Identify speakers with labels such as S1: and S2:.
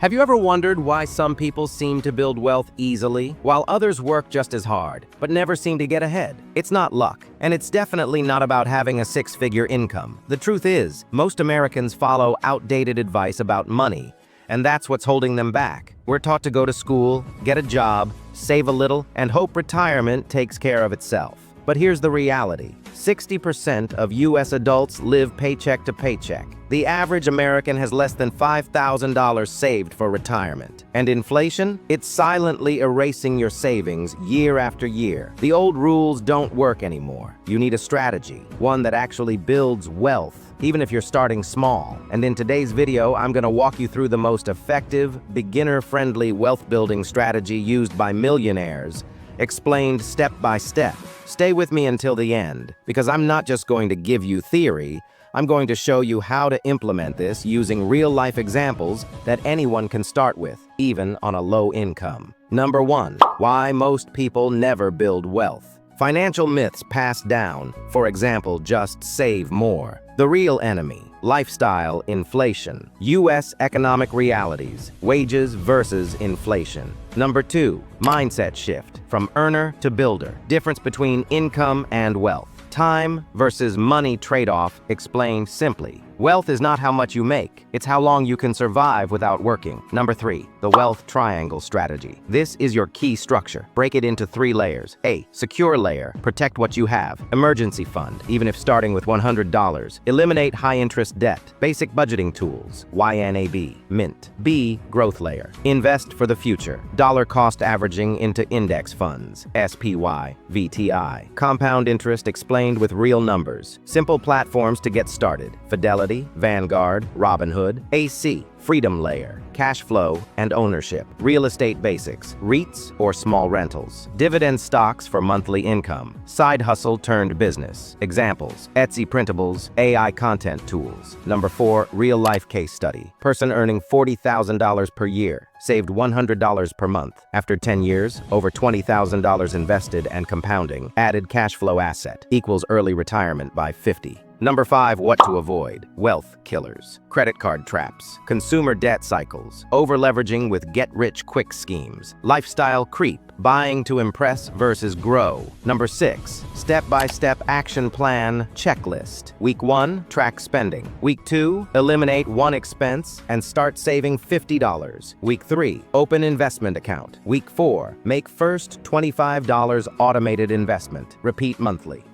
S1: Have you ever wondered why some people seem to build wealth easily, while others work just as hard, but never seem to get ahead? It's not luck, and it's definitely not about having a six-figure income. The truth is, most Americans follow outdated advice about money, and that's what's holding them back. We're taught to go to school, get a job, save a little, and hope retirement takes care of itself. But here's the reality. 60% of U.S. adults live paycheck to paycheck. The average American has less than $5,000 saved for retirement. And inflation? It's silently erasing your savings year after year. The old rules don't work anymore. You need a strategy, one that actually builds wealth, even if you're starting small. And in today's video, I'm going to walk you through the most effective, beginner-friendly wealth-building strategy used by millionaires, explained step by step. Stay with me until the end, because I'm not just going to give you theory, I'm going to show you how to implement this using real-life examples that anyone can start with, even on a low income. Number 1. Why most people never build wealth. Financial myths passed down, for example, just save more. The real enemy, lifestyle inflation. U.S. economic realities, wages versus inflation. Number 2, mindset shift, from earner to builder. Difference between income and wealth. Time versus money trade-off, explained simply. Wealth is not how much you make, it's how long you can survive without working. Number 3, the wealth triangle strategy. This is your key structure. Break it into 3 layers. A, secure layer, protect what you have. Emergency fund, even if starting with $100. Eliminate high-interest debt. Basic budgeting tools. YNAB, Mint. B, growth layer. Invest for the future. Dollar cost averaging into index funds. SPY, VTI. Compound interest explained with real numbers. Simple platforms to get started. Fidelity, Vanguard, Robinhood. AC, freedom layer, cash flow and ownership. Real estate basics, REITs or small rentals. Dividend stocks for monthly income. Side hustle turned business. Examples, Etsy printables, AI content tools. Number 4, real life case study. Person earning $40,000 per year, saved $100 per month. After 10 years, over $20,000 invested and compounding. Added cash flow asset equals early retirement by 50. Number 5, what to avoid. Wealth killers. Credit card traps. Consumer debt cycles. Over-leveraging with get-rich-quick schemes. Lifestyle creep. Buying to impress versus grow. Number 6, step-by-step action plan checklist. Week 1, track spending. Week 2, eliminate one expense and start saving $50. Week 3, open investment account. Week 4, make first $25 automated investment. Repeat monthly.